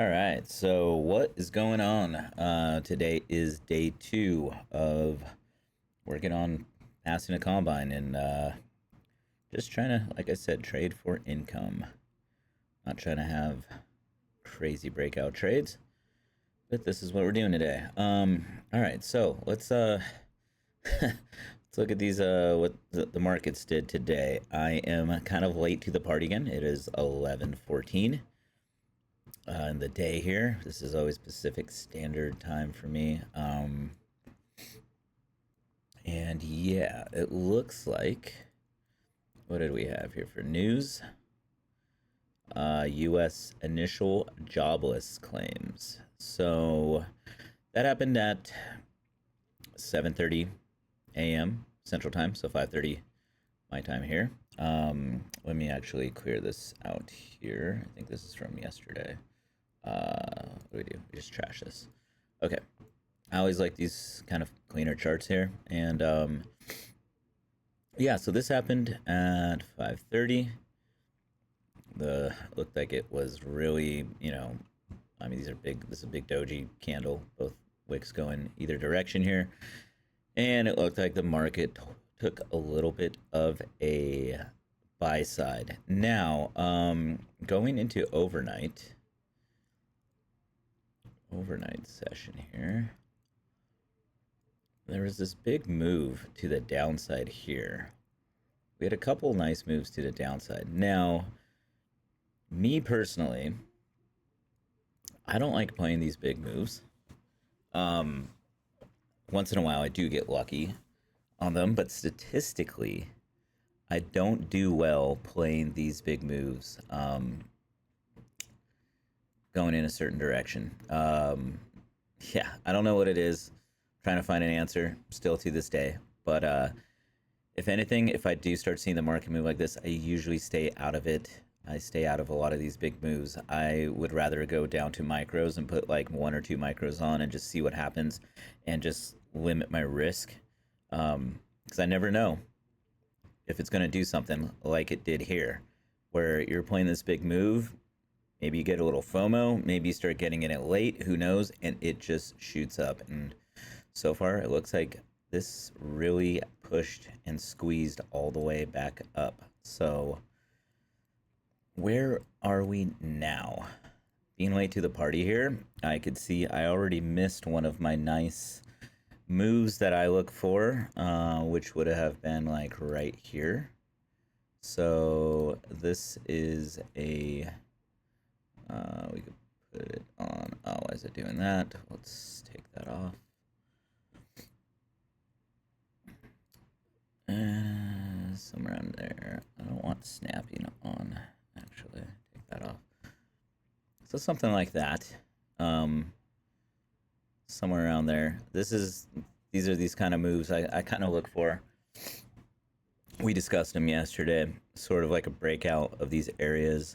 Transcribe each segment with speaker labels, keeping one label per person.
Speaker 1: All right, so what is going on? Today is day two of working on passing a combine and just trying to, like I said, trade for income. Not trying to have crazy breakout trades, but this is what we're doing today. All right, so let's let's look at these what the markets did today. I am kind of late to the party again. It is 11:14 in the day here. This is always Pacific Standard Time for me. And yeah, it looks like, what did we have here for news? U.S. initial jobless claims. So that happened at 7:30 a.m. Central Time, so 5:30 my time here. Let me actually clear this out here. I think this is from yesterday. What do we do? We just trash this. Okay. I always like these kind of cleaner charts here. And yeah, so this happened at 5:30. The looked like it was really, I mean, these are big. This is a big doji candle. Both wicks going either direction here, and it looked like the market took a little bit of a buy side. Now, going into overnight session here, there was this big move to the downside here. We had a couple nice moves to the downside. Now, me personally, I don't like playing these big moves. Um, Once in a while, I do get lucky on them, but statistically, I don't do well playing these big moves going in a certain direction. Yeah, I don't know what it is. Trying to find an answer still to this day. But if anything, if I do start seeing the market move like this, I usually stay out of it. I stay out of a lot of these big moves. I would rather go down to micros and put like one or two micros on and just see what happens and just limit my risk. Because I never know if it's going to do something like it did here, where you're playing this big move. Maybe you get a little FOMO. Maybe you start getting in it late. Who knows? And it just shoots up. And so far, it looks like this really pushed and squeezed all the way back up. So where are we now? Being late to the party here, I could see I already missed one of my nice moves that I look for, which would have been like right here. So this is a, we could put it on, oh, why is it doing that? Let's take that off. Somewhere around there. I don't want snapping on, actually. Take that off. So something like that. Somewhere around there. These are these kind of moves I kind of look for. We discussed them yesterday, sort of like a breakout of these areas.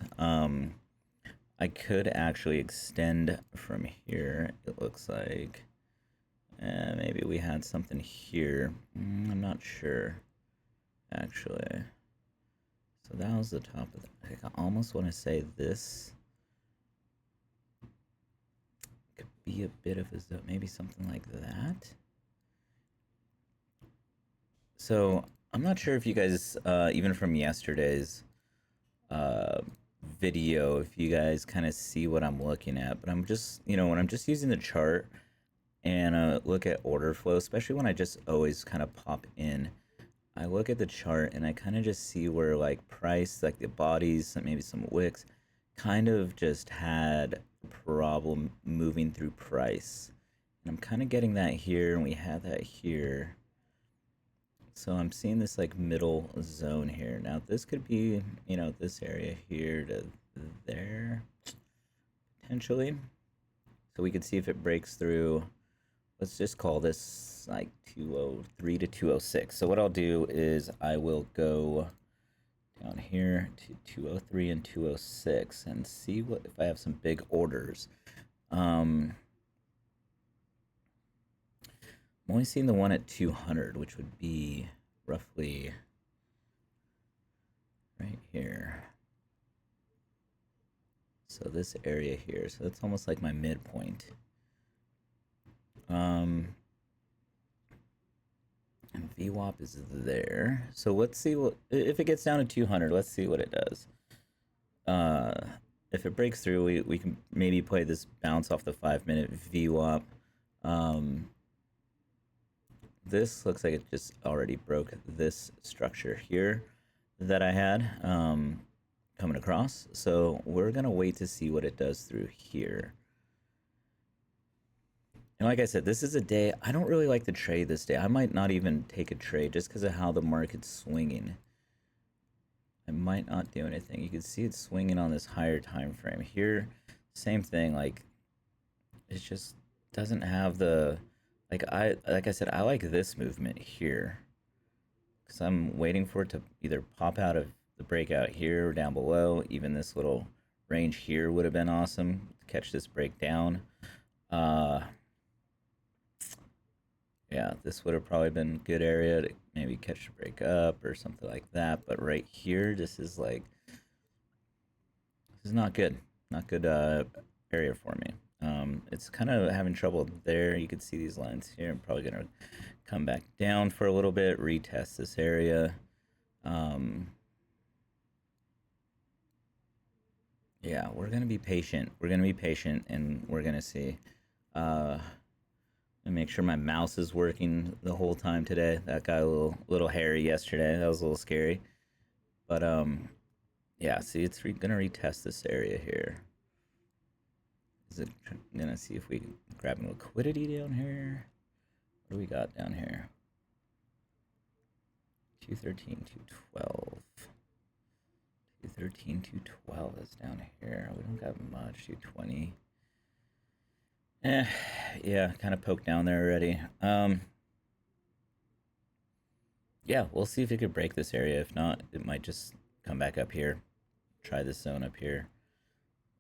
Speaker 1: I could actually extend from here. It looks like maybe we had something here. I'm not sure, actually. So that was the top of the, I almost want to say this could be a bit of a zone, maybe something like that. So I'm not sure if you guys, even from yesterday's uh, video, if you guys kind of see what I'm looking at, but I'm just, when I'm just using the chart and look at order flow, especially when I just always kind of pop in, I look at the chart and I kind of just see where like price, like the bodies, maybe some wicks, kind of just had a problem moving through price. And I'm kind of getting that here, and we have that here. So I'm seeing this like middle zone here. Now this could be, this area here to there, potentially. So we could see if it breaks through. Let's just call this like 203 to 206. So what I'll do is I will go down here to 203 and 206 and see what if I have some big orders. I'm only seeing the one at 200, which would be roughly right here. So this area here, so that's almost like my midpoint. And VWAP is there. So let's see what if it gets down to 200. Let's see what it does. If it breaks through, we can maybe play this bounce off the 5-minute VWAP. This looks like it just already broke this structure here that I had coming across. So we're gonna wait to see what it does through here. And like I said, this is a day I don't really like to trade this day. I might not even take a trade just because of how the market's swinging. I might not do anything. You can see it swinging on this higher time frame here. Same thing, like it just doesn't have the like I said, I like this movement here because I'm waiting for it to either pop out of the breakout here or down below. Even this little range here would have been awesome to catch this breakdown. Yeah, this would have probably been a good area to maybe catch a break up or something like that. But right here, this is like, this is not good. Not good area for me. It's kind of having trouble there. You can see these lines here. I'm probably going to come back down for a little bit, retest this area. Yeah, we're going to be patient. We're going to be patient, and we're going to see. And make sure my mouse is working the whole time today. That got a little hairy yesterday. That was a little scary. But yeah. See, it's gonna retest this area here. Is it gonna see if we can grab liquidity down here? What do we got down here? 213, 212. 213, 212 is down here. We don't got much. 220. Yeah, kind of poked down there already. Yeah, we'll see if it could break this area. If not, it might just come back up here. Try this zone up here.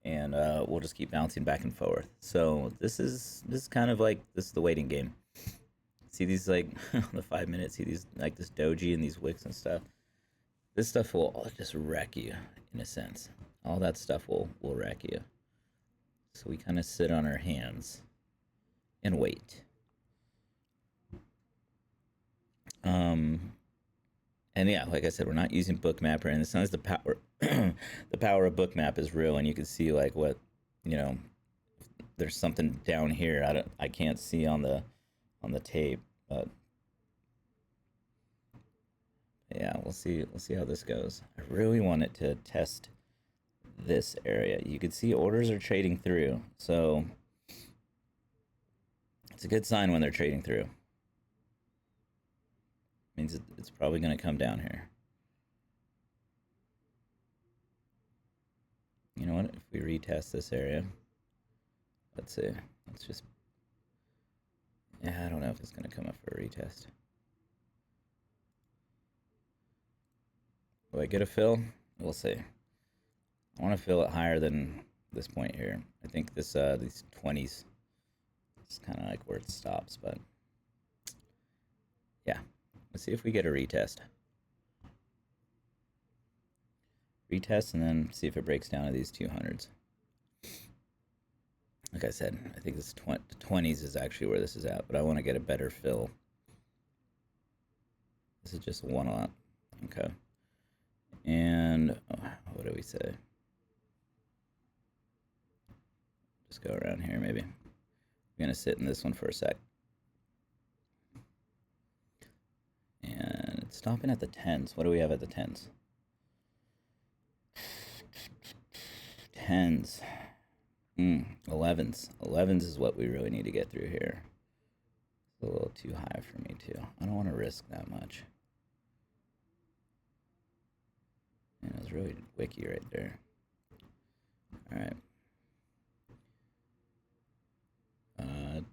Speaker 1: And we'll just keep bouncing back and forth. So this is kind of like, this is the waiting game. See these, like, the 5 minutes, see these, like, this doji and these wicks and stuff. This stuff will just wreck you, in a sense. All that stuff will wreck you. So we kind of sit on our hands and wait. And yeah, like I said, we're not using Bookmap or anything. Sometimes the power, the power of Bookmap is real, and you can see like what, you know, there's something down here. I can't see on the tape, but yeah, we'll see how this goes. I really want it to test this area. You can see orders are trading through, so it's a good sign when they're trading through. Means it's probably going to come down here. You know what? If we retest this area, let's see. Let's just, yeah, I don't know if it's going to come up for a retest. Will I get a fill? We'll see. I want to fill it higher than this point here. I think this these 20s is kind of like where it stops, but yeah. Let's see if we get a retest. Retest and then see if it breaks down to these 200s. Like I said, I think this 20s is actually where this is at, but I want to get a better fill. This is just one lot. Okay. And what do we say? Just go around here maybe. I'm going to sit in this one for a sec. And it's stopping at the 10s. What do we have at the 10s? 10s. 11s. 11s is what we really need to get through here. It's a little too high for me too. I don't want to risk that much. And it was really wicky right there. Alright.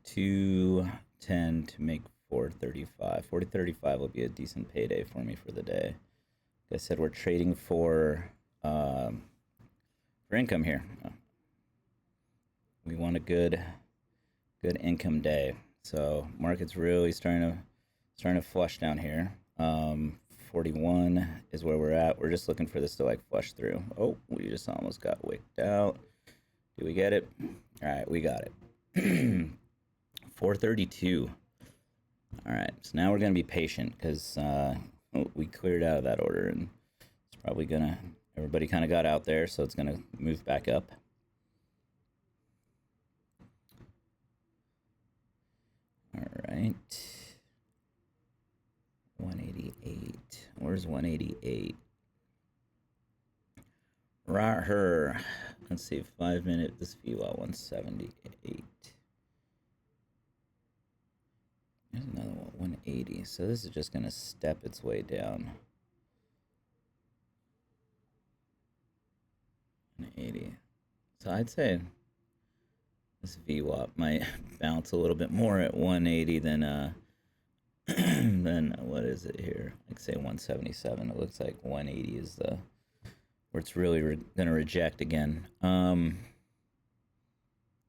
Speaker 1: 210 to make 435. 435 will be a decent payday for me for the day. Like I said, we're trading for income here. We want a good income day. So market's really starting to flush down here. 41 is where we're at. We're just looking for this to like flush through. Oh, we just almost got wicked out. Do we get it? All right, we got it. 432. All right, so now we're gonna be patient because we cleared out of that order, and it's probably gonna. Everybody kind of got out there, so it's gonna move back up. All right. 188. Where's 188? Right here. Let's see, 5 minute. This VWAP 178. There's another one, 180. So this is just gonna step its way down. 180. So I'd say this VWAP might bounce a little bit more at 180 than then what is it here? Like say 177. It looks like 180 is the where it's really gonna reject again.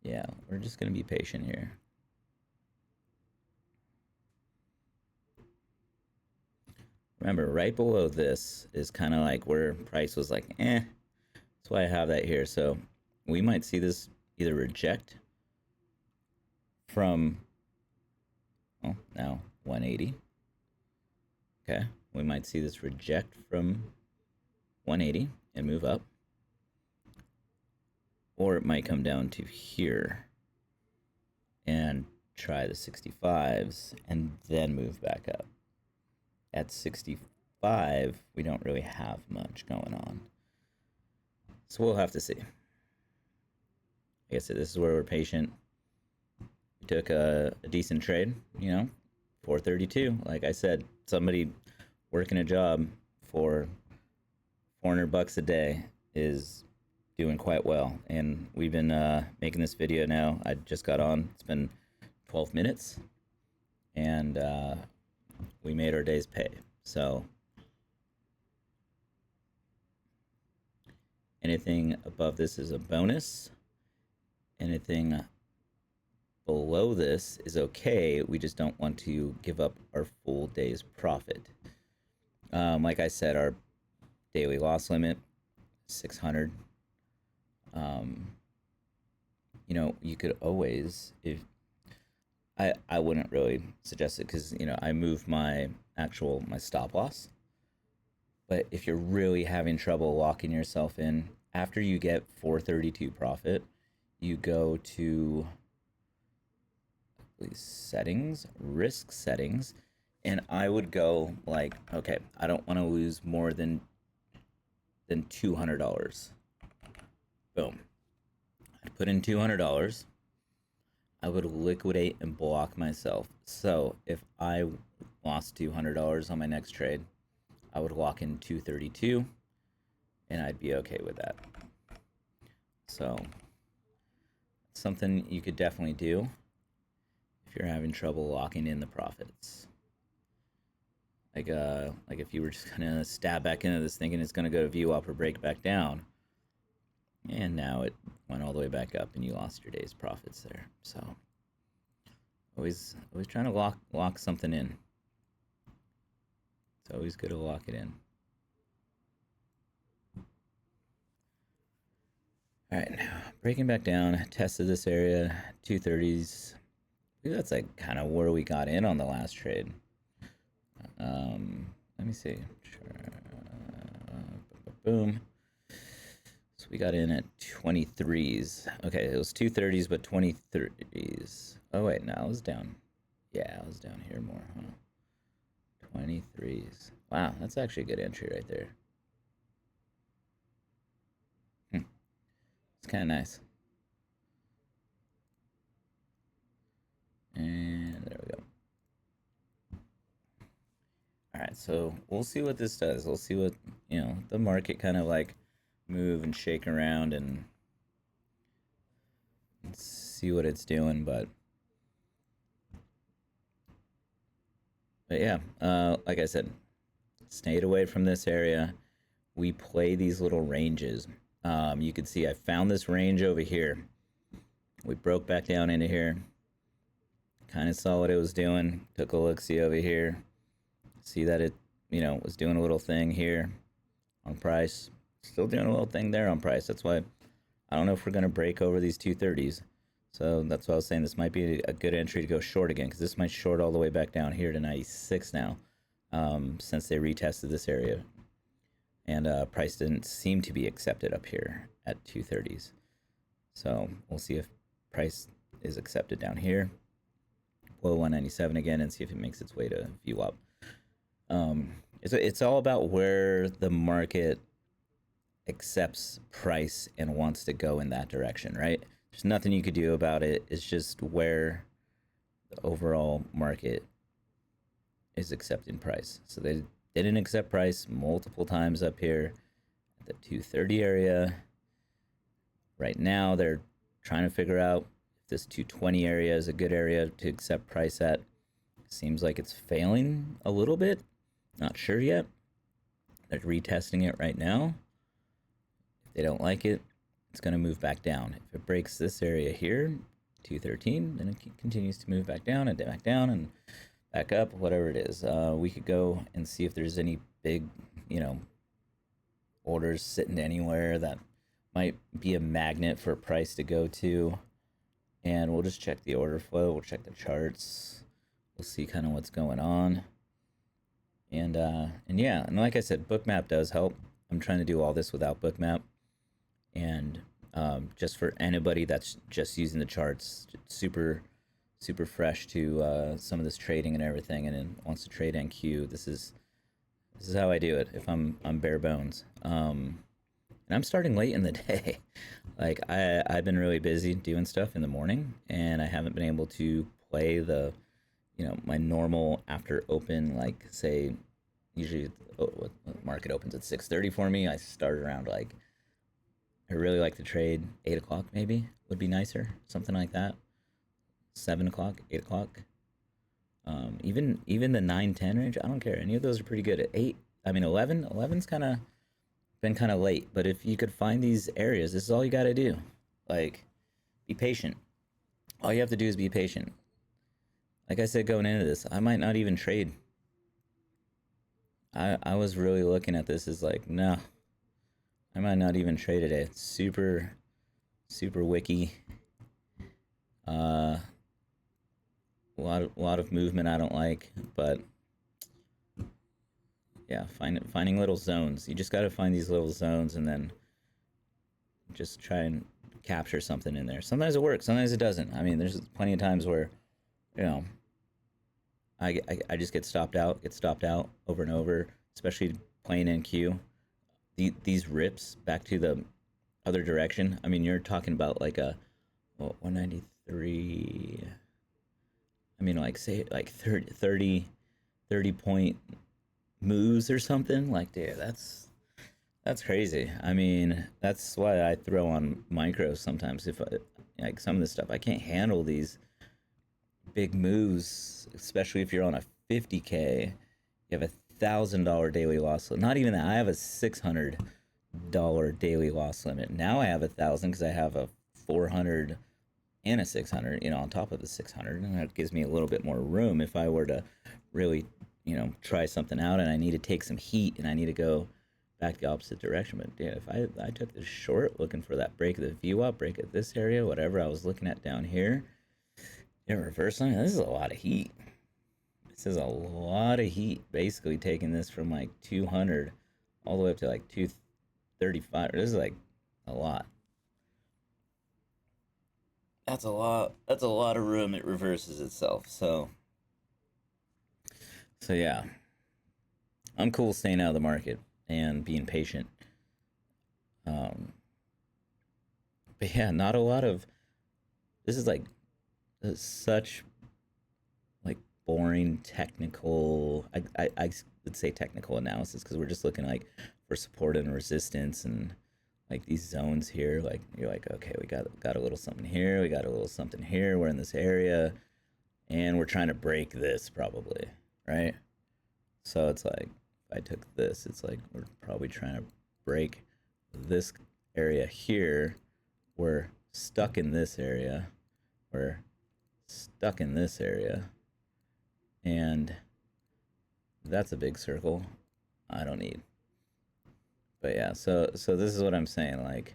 Speaker 1: Yeah, we're just gonna be patient here. Remember, right below this is kind of like where price was like, eh. That's why I have that here. So we might see this either reject from, oh, now 180. Okay, we might see this reject from 180 and move up. Or it might come down to here and try the 65s and then move back up. At 65, we don't really have much going on. So we'll have to see. Like I said, this is where we're patient. We took a decent trade, 432. Like I said, somebody working a job for $400 a day is doing quite well. And we've been making this video now. I just got on. It's been 12 minutes. And we made our day's pay. So anything above this is a bonus. Anything below this is okay. We just don't want to give up our full day's profit. Like I said, our daily loss limit 600. You could always, if I wouldn't really suggest it because I move my stop loss. But if you're really having trouble locking yourself in after you get 432 profit, you go to settings, risk settings, and I would go like, okay, I don't want to lose more than $200. Boom. I'd put in $200. I would liquidate and block myself. So if I lost $200 on my next trade, I would lock in 232 and I'd be okay with that. So something you could definitely do if you're having trouble locking in the profits. Like if you were just gonna stab back into this thinking it's gonna go to VWAP or break back down, and now it went all the way back up and you lost your day's profits there. So always trying to lock something in. It's always good to lock it in. All right, now breaking back down, tested this area, 230s. I think that's like kind of where we got in on the last trade. Let me see. Boom. So we got in at 23s. Okay, it was 230s, but 23s. Oh wait, no, it was down. Yeah, it was down here more, huh? 23s. Wow, that's actually a good entry right there. It's kind of nice. And there we go. All right, so we'll see what this does. We'll see what, the market kind of like move and shake around and see what it's doing. But yeah, like I said, stayed away from this area. We play these little ranges. You can see I found this range over here. We broke back down into here. Kind of saw what it was doing. Took a look-see over here. See that it, was doing a little thing here on price. Still doing a little thing there on price. That's why I don't know if we're going to break over these 230s. So that's why I was saying this might be a good entry to go short again, because this might short all the way back down here to 96 now, since they retested this area. And price didn't seem to be accepted up here at 230s. So we'll see if price is accepted down here, below 197 again, and see if it makes its way to VWAP. It's all about where the market accepts price and wants to go in that direction, right? There's nothing you could do about it. It's just where the overall market is accepting price. So they didn't accept price multiple times up here at the 230 area. Right now, they're trying to figure out if this 220 area is a good area to accept price at. Seems like it's failing a little bit. Not sure yet. They're retesting it right now. If they don't like it, it's going to move back down. If it breaks this area here, 213, then it continues to move back down and back up, whatever it is. We could go and see if there's any big, orders sitting anywhere that might be a magnet for a price to go to. And we'll just check the order flow. We'll check the charts. We'll see kind of what's going on. And yeah, and like I said, Bookmap does help. I'm trying to do all this without Bookmap. And just for anybody that's just using the charts, super fresh to some of this trading and everything, and then wants to trade NQ, this is how I do it if I'm bare bones. And I'm starting late in the day. Like I've been really busy doing stuff in the morning, and I haven't been able to play the my normal after open, like say usually market opens at 6:30 for me. I start around I really like to trade 8 o'clock, maybe would be nicer, something like that. 7 o'clock, 8 o'clock, even the 9-10 range, I don't care. Any of those are pretty good. At 8, I mean 11's kind of been kind of late, but if you could find these areas, this is all you got to do. Be patient. All you have to do is be patient. Like I said going into this, I might not even trade. I was really looking at this as no, I might not even trade today. It's super wicky. A lot of movement I don't like, but yeah, finding little zones. You just got to find these little zones and then just try and capture something in there. Sometimes it works, sometimes it doesn't. I mean, there's plenty of times where I just get stopped out over and over, especially playing NQ. These rips back to the other direction. I mean, you're talking about 193. I mean, say 30 point moves or something. Dude, that's crazy. I mean, that's why I throw on micros sometimes. If some of this stuff, I can't handle these big moves, especially if you're on a 50K. You have $1,000 daily loss limit. Not even that. I have a $600 daily loss limit. Now I have 1,000 because I have a 400 and a 600. On top of the 600, and that gives me a little bit more room if I were to really, try something out and I need to take some heat and I need to go back the opposite direction. But yeah, if I took this short looking for that break of the VWAP, break of this area, whatever I was looking at down here, reversing, this is a lot of heat. This is a lot of heat, basically taking this from 200 all the way up to 235. This is a lot. That's a lot of room. It reverses itself. So yeah, I'm cool staying out of the market and being patient. But yeah, not a lot of, this is such boring technical, I would say technical analysis, because we're just looking for support and resistance and these zones here. You're okay, we got a little something here, we got a little something here, we're in this area and we're trying to break this probably, right? So it's if I took this, it's we're probably trying to break this area here. We're stuck in this area, we're stuck in this area, and that's a big circle I don't need. But yeah, so this is what I'm saying.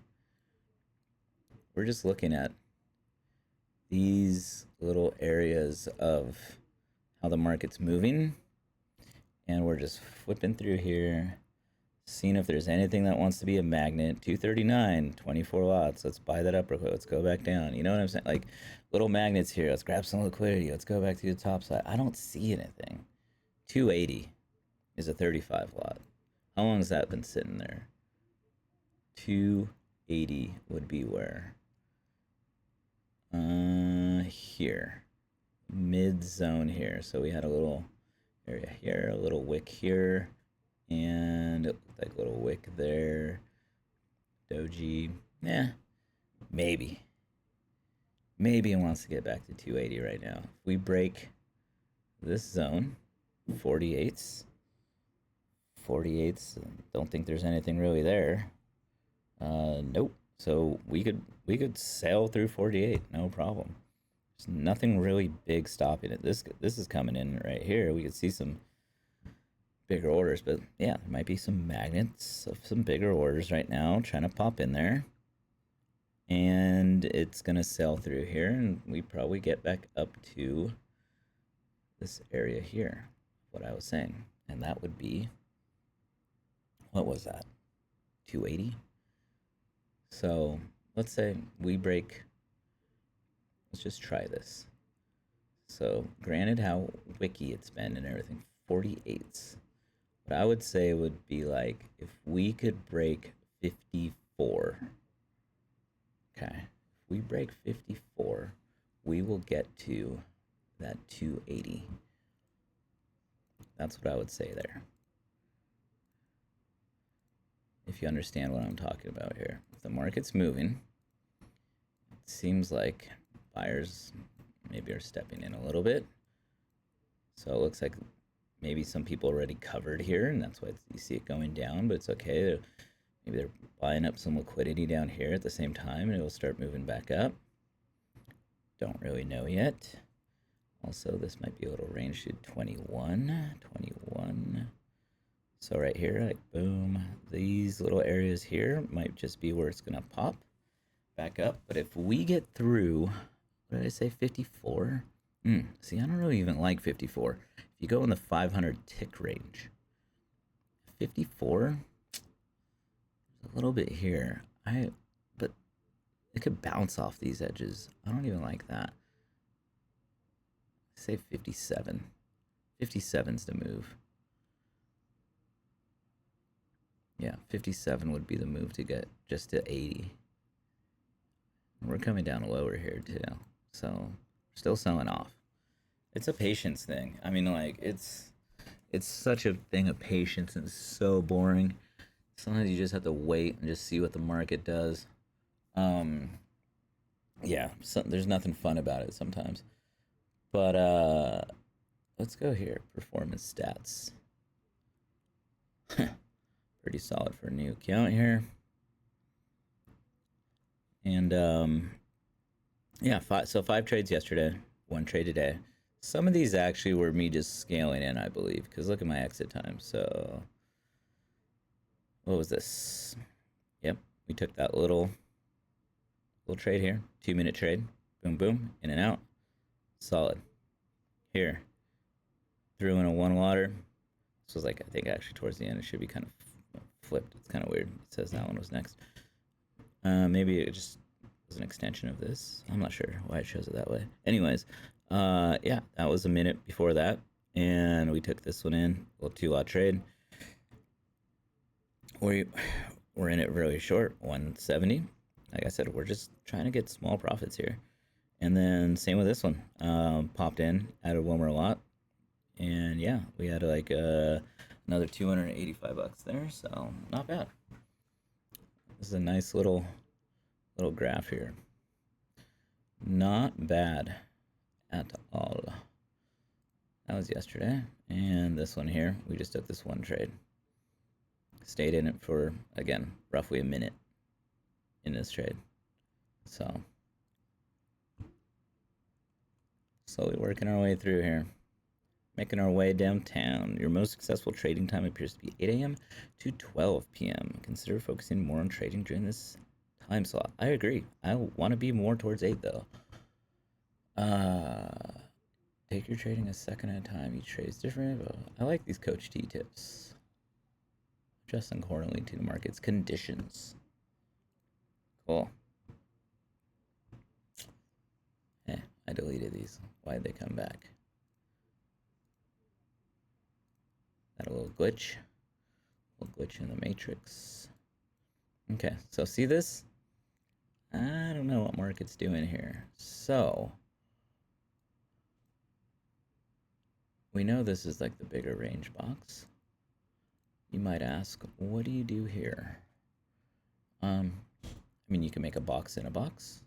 Speaker 1: we're just looking at these little areas of how the market's moving, and we're just flipping through here, seeing if there's anything that wants to be a magnet. 239, 24 lots. Let's buy that uppercut. Let's go back down. You know what I'm saying? Like little magnets here. Let's grab some liquidity. Let's go back to the top side. I don't see anything. 280 is a 35 lot. How long has that been sitting there? 280 would be where? Here. Mid zone here. So we had a little area here, a little wick here, and it looked like a little wick there. Doji. Yeah. Maybe. Maybe it wants to get back to 280 right now. If we break this zone, 48s. 48s. Don't think there's anything really there. Nope. So we could sail through 48, no problem. There's nothing really big stopping it. This is coming in right here. We could see some bigger orders, but yeah, there might be some magnets of some bigger orders right now trying to pop in there. And it's gonna sail through here, and we probably get back up to this area here, what I was saying. And that would be, what was that? 280? So let's say we break, let's just try this. So granted how wicky it's been and everything, 48s. What I would say would be like if we could break 54. Okay. If we break 54, we will get to that 280. That's what I would say there. If you understand what I'm talking about here. If the market's moving, it seems like buyers maybe are stepping in a little bit. So it looks like maybe some people already covered here, and that's why you see it going down, but it's okay. Maybe they're buying up some liquidity down here at the same time, and it'll start moving back up. Don't really know yet. Also, this might be a little range to 21. So right here, like boom, these little areas here might just be where it's gonna pop back up. But if we get through, what did I say, 54? See, I don't really even like 54. If you go in the 500 tick range, 54, a little bit here. But it could bounce off these edges. I don't even like that. Say 57. 57's the move. Yeah, 57 would be the move to get just to 80. We're coming down lower here too. So we're still selling off. It's a patience thing. I mean, like it's such a thing of patience, and it's so boring. Sometimes you just have to wait and just see what the market does. Yeah, there's nothing fun about it sometimes. But let's go here. Performance stats. Pretty solid for a new account here. And yeah, five trades yesterday, one trade today. Some of these actually were me just scaling in, I believe, because look at my exit time. So what was this? Yep, we took that little trade here, 2-minute trade. Boom, boom, in and out. Solid. Here, threw in a one water. This was like, I think actually towards the end, it should be kind of flipped. It's kind of weird. It says that one was next. Maybe it just was an extension of this. I'm not sure why it shows it that way. Anyways, yeah, that was a minute before that. And we took this one in, a little 2-lot trade. We're in it really short, 170. Like I said, we're just trying to get small profits here. And then same with this one. Popped in, added one more lot. And yeah, we had like another 285 bucks there, so not bad. This is a nice little graph here. Not bad at all. That was yesterday. And this one here, we just took this one trade. Stayed in it for, again, roughly a minute in this trade. So slowly working our way through here. Making our way downtown. Your most successful trading time appears to be 8 a.m. to 12 p.m. Consider focusing more on trading during this time slot. I agree. I want to be more towards 8 though. Uh, take your trading a second at a time. Each trade is different. But I like these Coach T tips. Adjusting accordingly to the market's conditions. Cool. I deleted these. Why'd they come back? That a little glitch. A little glitch in the matrix. Okay, so see this? I don't know what market's doing here. So we know this is like the bigger range box. You might ask, what do you do here? I mean, you can make a box in a box.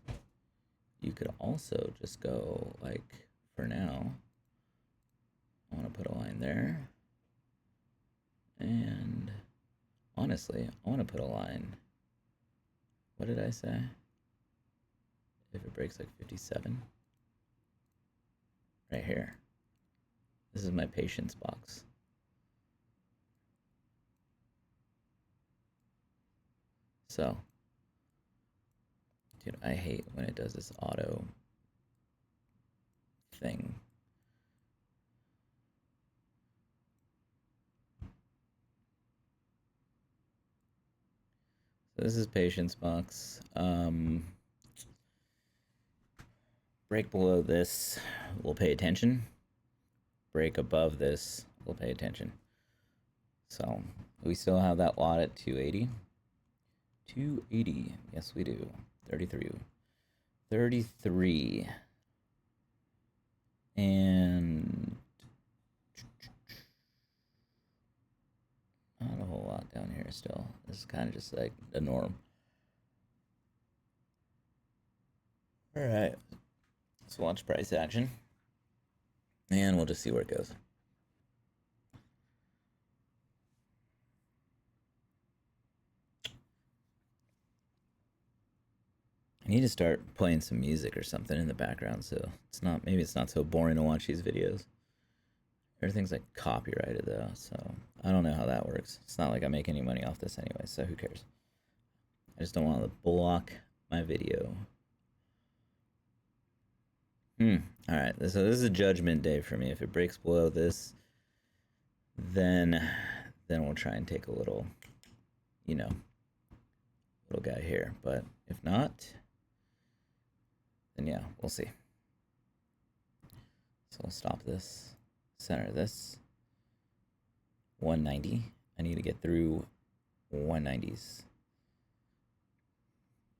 Speaker 1: You could also just go like, for now, I want to put a line there. And honestly, I want to put a line. What did I say? If it breaks like 57. Right here. This is my patience box. So, dude, I hate when it does this auto thing. So this is patience box. Break below this, we'll pay attention. Break above this, we'll pay attention. So we still have that lot at 280. 280, yes we do. 33. 33. And not a whole lot down here still. This is kind of just like the norm. All right. Let's watch price action. And we'll just see where it goes. I need to start playing some music or something in the background so maybe it's not so boring to watch these videos. Everything's like copyrighted though, so I don't know how that works. It's not like I make any money off this anyway, so who cares? I just don't want to block my video. Alright, so this is a judgment day for me. If it breaks below this, then we'll try and take a little, little guy here. But if not, then yeah, we'll see. So we'll stop this, center this. 190. I need to get through 190s.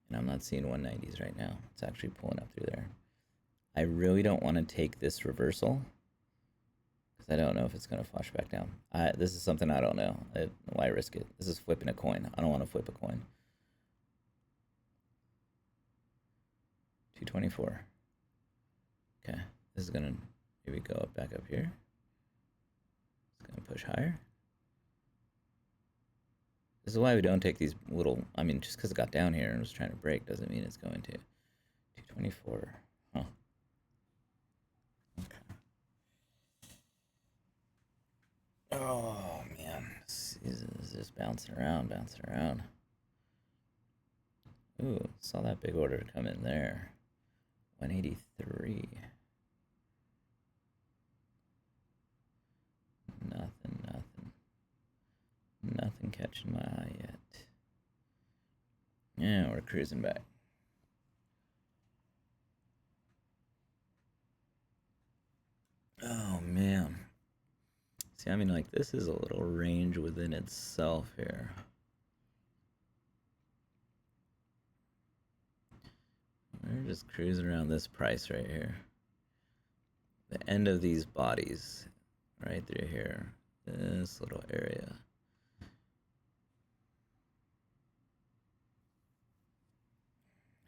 Speaker 1: And I'm not seeing 190s right now. It's actually pulling up through there. I really don't want to take this reversal because I don't know if it's going to flush back down. This is something I don't know. Why risk it? This is flipping a coin. I don't want to flip a coin. 224. Okay, this is going to maybe go up back up here. It's going to push higher. This is why we don't take these little, I mean, just because it got down here and was trying to break doesn't mean it's going to. 224. Huh. Okay. Oh, man. This is just bouncing around. Ooh, saw that big order come in there. 183. Nothing catching my eye yet. Yeah, we're cruising back. Oh, man. See, I mean, like, this is a little range within itself here. We're just cruising around this price right here. The end of these bodies, right through here. This little area.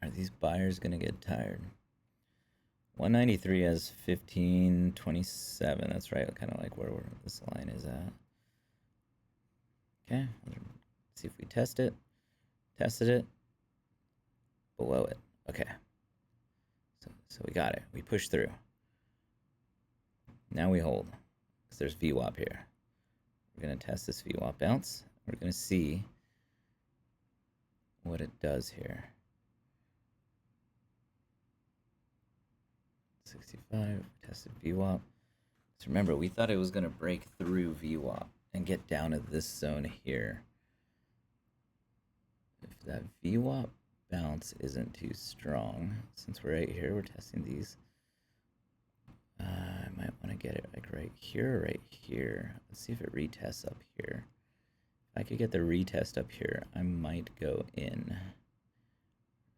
Speaker 1: Are these buyers gonna get tired? 193 has 1527. That's right, kind of like where this line is at. Okay, let's see if we test it. Tested it. Below it. Okay. So we got it. We pushed through. Now we hold, because there's VWAP here. We're gonna test this VWAP bounce. We're gonna see what it does here. 65. Tested VWAP. So remember, we thought it was going to break through VWAP and get down to this zone here. If that VWAP bounce isn't too strong, since we're right here, we're testing these. I might want to get it like right here or right here. Let's see if it retests up here. If I could get the retest up here, I might go in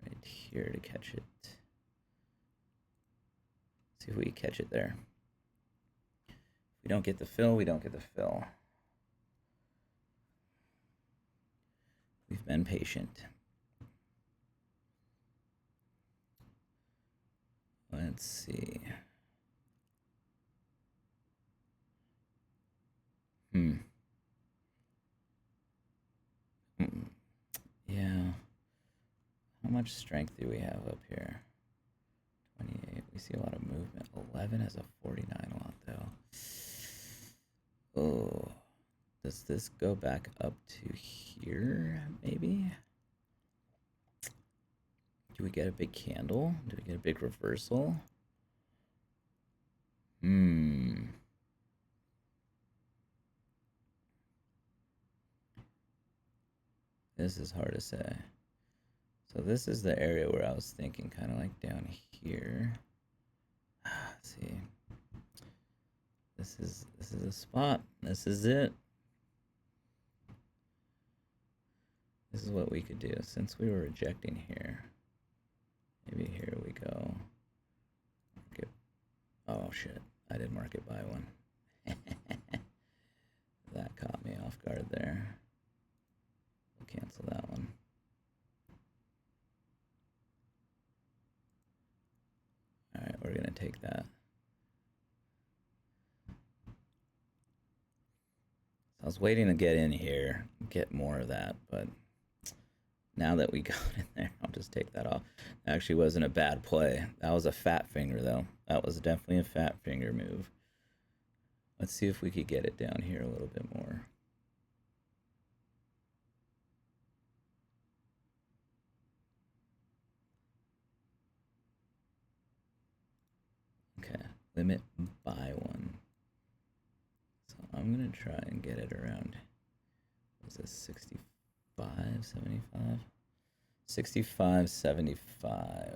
Speaker 1: right here to catch it. See if we catch it there. If we don't get the fill, we don't get the fill. We've been patient. Let's see. Yeah. How much strength do we have up here? 28. We see a lot of movement. 11 has a 49 lot though. Oh. Does this go back up to here, maybe? Do we get a big candle? Do we get a big reversal? This is hard to say. So this is the area where I was thinking, kind of like down here. Let's see. This is a spot. This is it. This is what we could do. Since we were rejecting here, maybe here we go. Market. Oh shit! I did market buy one. That caught me off guard there. We'll cancel that one. All right, we're gonna take that. I was waiting to get in here, get more of that, but now that we got in there, I'll just take that off. Actually wasn't a bad play. That was a fat finger though. That was definitely a fat finger move. Let's see if we could get it down here a little bit more. Okay, limit buy one. So I'm gonna try and get it around, what is this, 65, 75? 65, 75.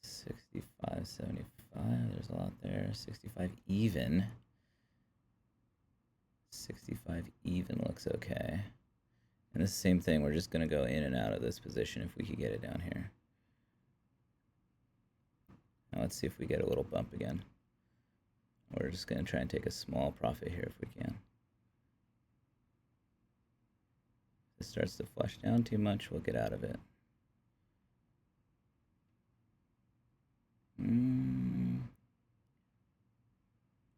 Speaker 1: 65, 75. There's a lot there. 65 even. 65 even looks okay. And the same thing, we're just going to go in and out of this position if we could get it down here. Now let's see if we get a little bump again. We're just going to try and take a small profit here if we can. If it starts to flush down too much, we'll get out of it.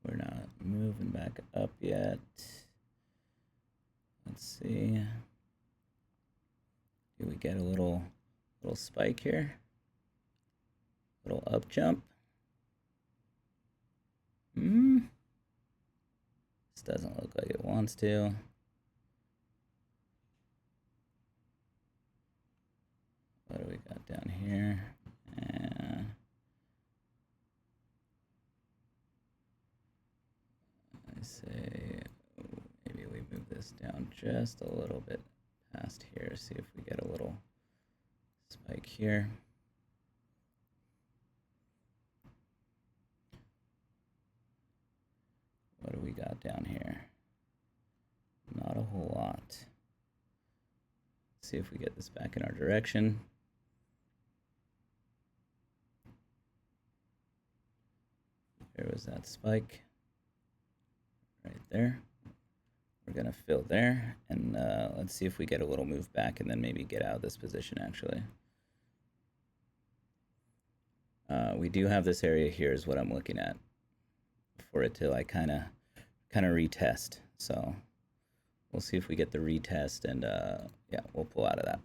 Speaker 1: We're not moving back up yet. Let's see. Do we get a little spike here? Little up jump. This doesn't look like it wants to. What do we got down here? I say maybe we move this down just a little bit past here. See if we get a little spike here. What do we got down here? Not a whole lot. Let's see if we get this back in our direction. There was that spike right there. We're gonna fill there, and let's see if we get a little move back and then maybe get out of this position actually. We do have this area here is what I'm looking at for it to like kind of retest. So we'll see if we get the retest, and yeah, we'll pull out of that.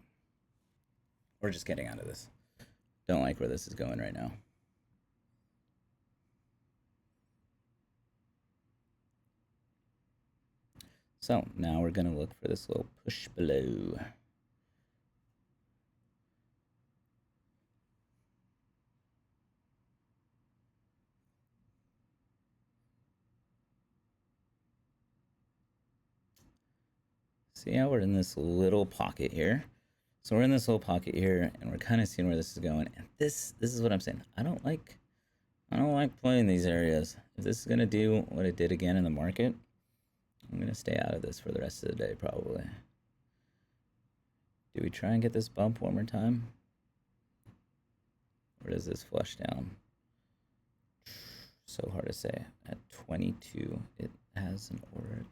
Speaker 1: We're just getting out of this. Don't like where this is going right now. So now we're gonna look for this little push below. See how we're in this little pocket here? So we're in this little pocket here, and we're kind of seeing where this is going. And this is what I'm saying. I don't like playing these areas. If this is gonna do what it did again in the market, I'm gonna stay out of this for the rest of the day probably. Do we try and get this bump one more time? Or does this flush down? So hard to say. At 22, it has an order.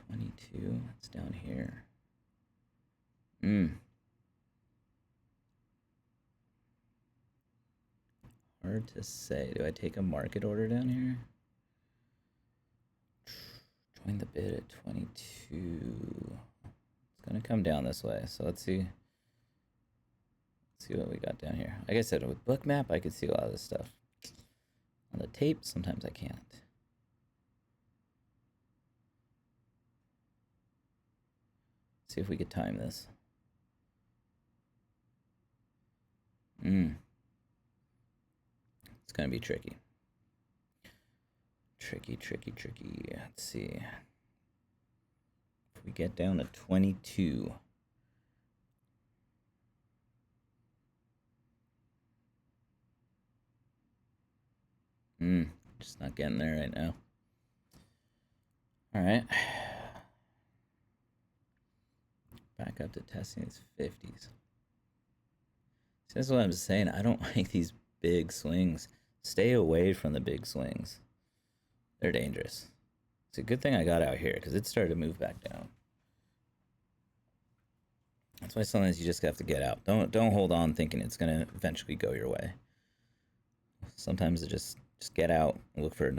Speaker 1: 22, it's down here. Hard to say. Do I take a market order down here? Join the bid at 22. It's gonna come down this way, so let's see. Let's see what we got down here. Like I said, with Bookmap, I could see a lot of this stuff. On the tape, sometimes I can't. See if we could time this. It's gonna be tricky. Tricky. Let's see. If we get down to 22. Just not getting there right now. All right. Back up to testing these 50s. See, that's what I'm saying. I don't like these big swings. Stay away from the big swings. They're dangerous. It's a good thing I got out here because it started to move back down. That's why sometimes you just have to get out. Don't hold on thinking it's gonna eventually go your way. Sometimes it just get out and look for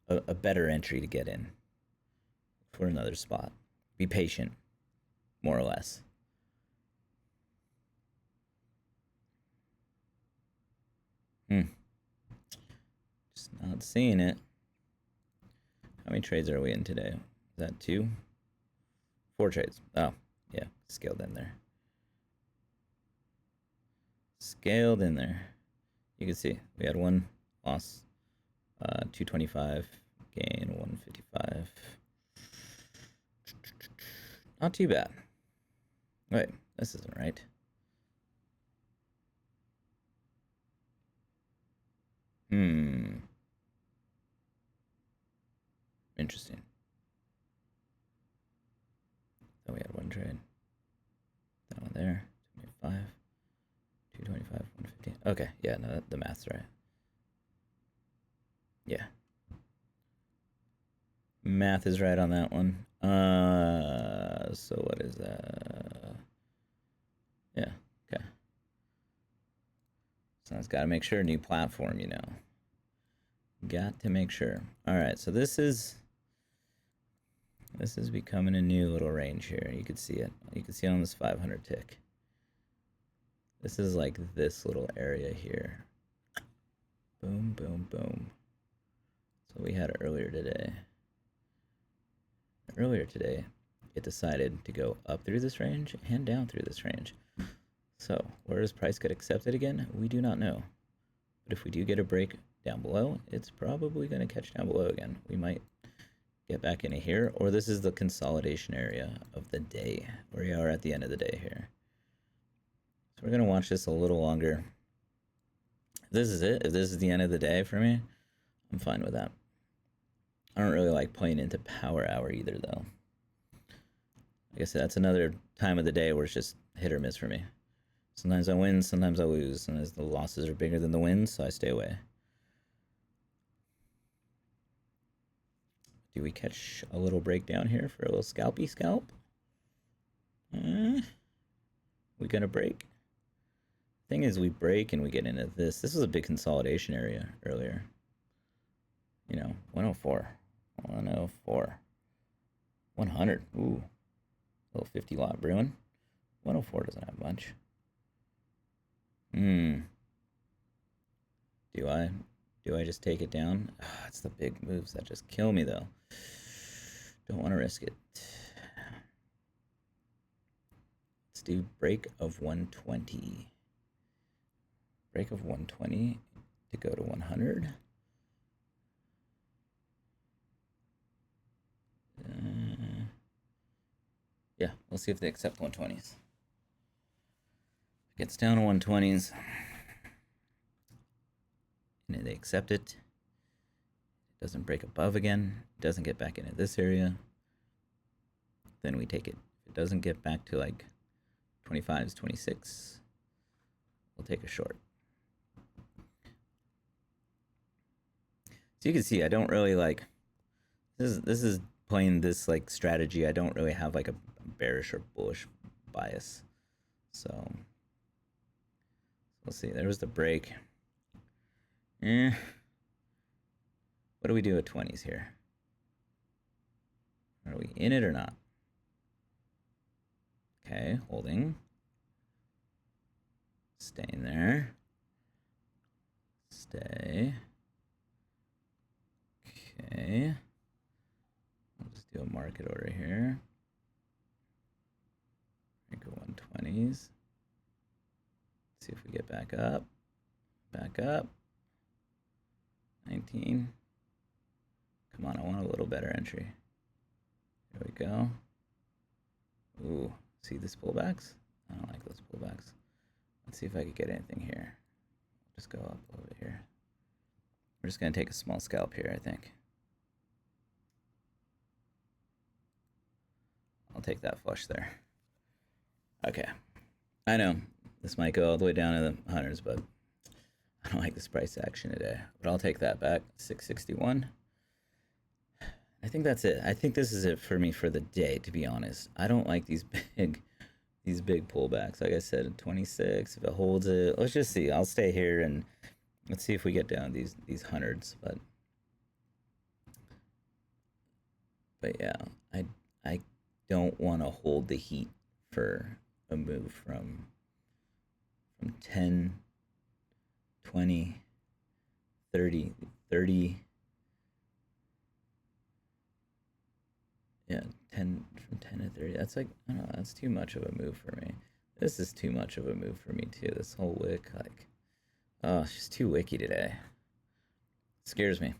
Speaker 1: a better entry to get in. Look for another spot. Be patient, more or less. Just not seeing it. How many trades are we in today? Is that 2? 4 trades. Oh, yeah, scaled in there. Scaled in there. You can see we had 1 loss, 225, gain 155. Not too bad. Wait, this isn't right. Interesting. So we had 1 trade. That one there. 25. 225, 150. Okay, yeah, no, the math's right. Yeah. Math is right on that one. So what is that? Yeah, okay. So it's got to make sure, new platform, you know. Got to make sure. All right, so this is becoming a new little range here. You can see it. You can see it on this 500 tick. This is like this little area here. Boom, boom, boom. So we had it earlier today. Earlier today, it decided to go up through this range and down through this range. So where does price get accepted again? We do not know. But if we do get a break down below, it's probably going to catch down below again. We might get back into here, or this is the consolidation area of the day, where we are at the end of the day here. So we're going to watch this a little longer. If this is it, if this is the end of the day for me, I'm fine with that. I don't really like playing into power hour either, though. Like I said, that's another time of the day where it's just hit or miss for me. Sometimes I win, sometimes I lose. Sometimes the losses are bigger than the wins, so I stay away. Do we catch a little breakdown here for a little scalpy scalp? We gonna break? Thing is, we break and we get into this. This was a big consolidation area earlier. You know, 104. 104. 100. Ooh. Little 50 lot brewing. 104 doesn't have much. Do I just take it down? It's the big moves that just kill me, though. Don't want to risk it. Let's do break of 120. Break of 120 to go to 100. We'll see if they accept 120s. Gets down to 120s. And they accept it. It doesn't break above again. It doesn't get back into this area. Then we take it. If it doesn't get back to like 25s, 26, we'll take a short. So you can see I don't really like this is playing this like strategy. I don't really have like a bearish or bullish bias. So we'll see. There was the break. What do we do at 20s here? Are we in it or not? Okay, holding. Staying there. Stay. Okay. I'll just do a market order here. Go 120s. See if we get back up. Back up. 19. Come on, I want a little better entry. There we go. Ooh, see these pullbacks? I don't like those pullbacks. Let's see if I could get anything here. Just go up a little bit here. We're just gonna take a small scalp here, I think. I'll take that flush there. Okay. I know this might go all the way down to the hundreds, but I don't like this price action today. But I'll take that back. 661. I think that's it. I think this is it for me for the day, to be honest. I don't like these big pullbacks. Like I said, 26. If it holds it, let's just see. I'll stay here and let's see if we get down these hundreds. But yeah, I don't want to hold the heat for a move from 10, 20, 30, 30. Yeah, 10 from 10 to 30. That's like, I don't know, that's too much of a move for me. This is too much of a move for me too. This whole wick, like, oh, it's just too wicky today. It scares me. I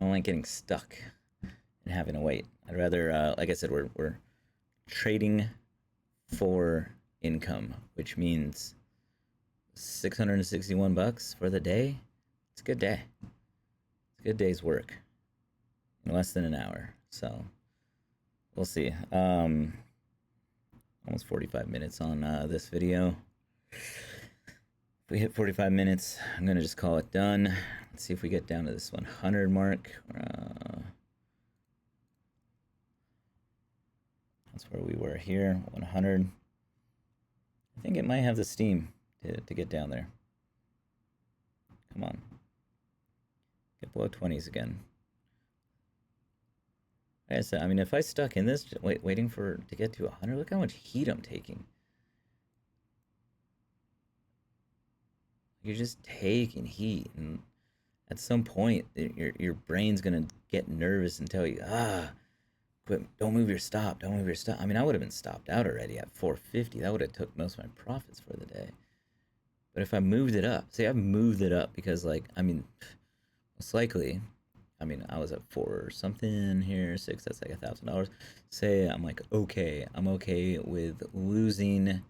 Speaker 1: don't like getting stuck and having to wait. I'd rather, like I said, we're trading for income, which means $661 for the day. It's a good day. It's a good day's work in less than an hour. So we'll see. Almost 45 minutes on this video. If we hit 45 minutes, I'm gonna just call it done. Let's see if we get down to this 100 mark. That's where we were here, 100. I think it might have the steam to get down there. Come on. Get below 20s again. Like I said, I mean, if I stuck in this, waiting to get to 100, look how much heat I'm taking. You're just taking heat, and at some point, your brain's gonna get nervous and tell you, quit, don't move your stop, don't move your stop. I mean, I would have been stopped out already at 450. That would have took most of my profits for the day. But if I moved it up, say I've moved it up because, like, I mean, most likely, I mean, I was at 4 or something here, 6, that's like $1,000. Say I'm like, okay, I'm okay with losing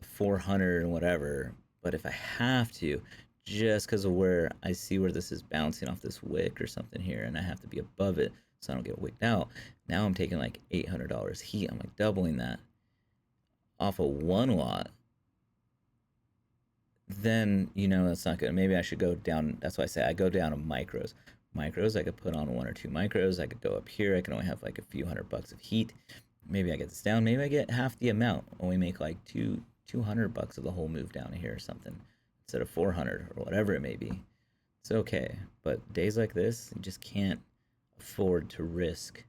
Speaker 1: 400 and whatever. But if I have to, just because of where I see where this is bouncing off this wick or something here, and I have to be above it so I don't get wicked out, now I'm taking like $800 heat. I'm like doubling that off of one lot. Then, you know, that's not good. Maybe I should go down. That's why I say I go down to micros. Micros, I could put on 1 or 2 micros. I could go up here. I can only have like a few $100 of heat. Maybe I get this down. Maybe I get half the amount. Only make like $200 of the whole move down here or something instead of 400 or whatever it may be. It's okay. But days like this, you just can't afford to risk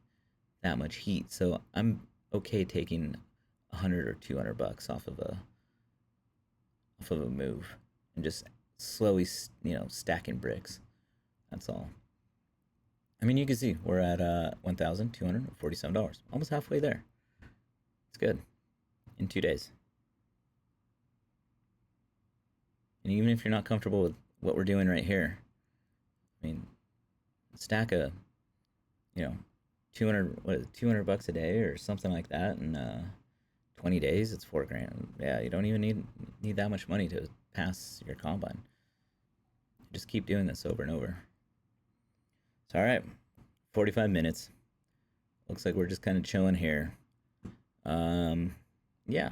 Speaker 1: that much heat. So I'm okay taking 100 or $200 off of a move and just slowly, you know, stacking bricks. That's all. I mean, you can see we're at $1,247, almost halfway there. It's good in 2 days. And even if you're not comfortable with what we're doing right here, I mean, stack a, you know, 200, what is it, 200 bucks a day or something like that, and 20 days, it's 4 grand. Yeah, you don't even need that much money to pass your combine. Just keep doing this over and over. So, all right, 45 minutes. Looks like we're just kind of chilling here. Yeah,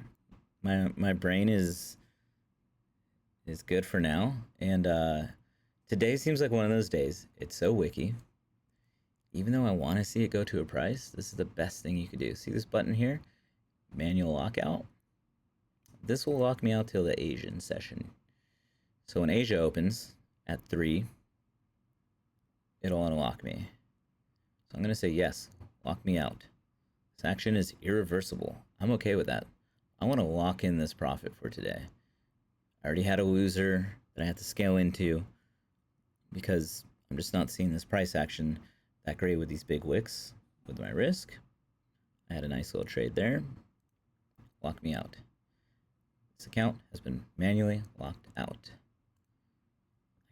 Speaker 1: my brain is good for now, and today seems like one of those days. It's so wiki. Even though I want to see it go to a price, this is the best thing you could do. See this button here? Manual lockout. This will lock me out till the Asian session. So when Asia opens at 3, it'll unlock me. So I'm going to say yes, lock me out. This action is irreversible. I'm okay with that. I want to lock in this profit for today. I already had a loser that I had to scale into because I'm just not seeing this price action that great with these big wicks with my risk. I had a nice little trade there. Lock me out. This account has been manually locked out.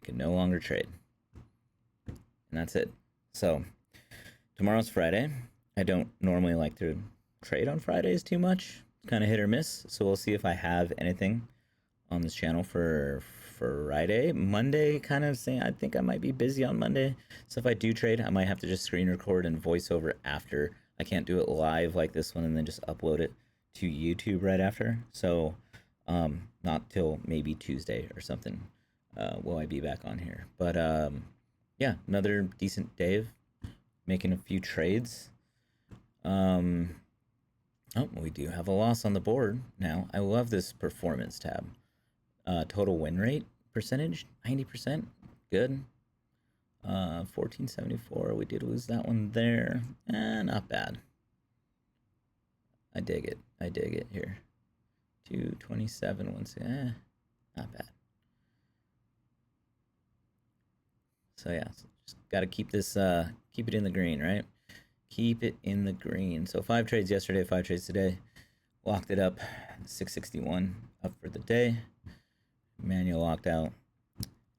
Speaker 1: I can no longer trade. And that's it. So, tomorrow's Friday. I don't normally like to trade on Fridays too much. It's kind of hit or miss. So we'll see if I have anything on this channel for Friday. Monday, kind of saying I think I might be busy on Monday. So if I do trade, I might have to just screen record and voice over after. I can't do it live like this one and then just upload it to YouTube right after. So not till maybe Tuesday or something will I be back on here. But yeah, another decent day of making a few trades. Oh, we do have a loss on the board now. I love this performance tab. Total win rate percentage, 90%. Good. 1474. We did lose that one there. Not bad. I dig it. I dig it here. 227 once. Not bad. So yeah, just gotta keep this keep it in the green, right? Keep it in the green. So 5 trades yesterday, 5 trades today. Locked it up. 661 up for the day. Manual locked out.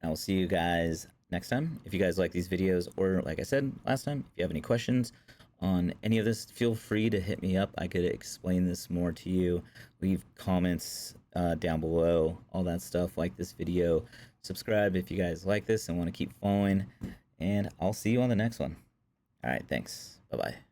Speaker 1: I will see you guys next time. If you guys like these videos, or like I said last time, if you have any questions on any of this, feel free to hit me up. I could explain this more to you. Leave comments down below, all that stuff. Like this video. Subscribe if you guys like this and want to keep following. And I'll see you on the next one. All right, thanks. Bye-bye.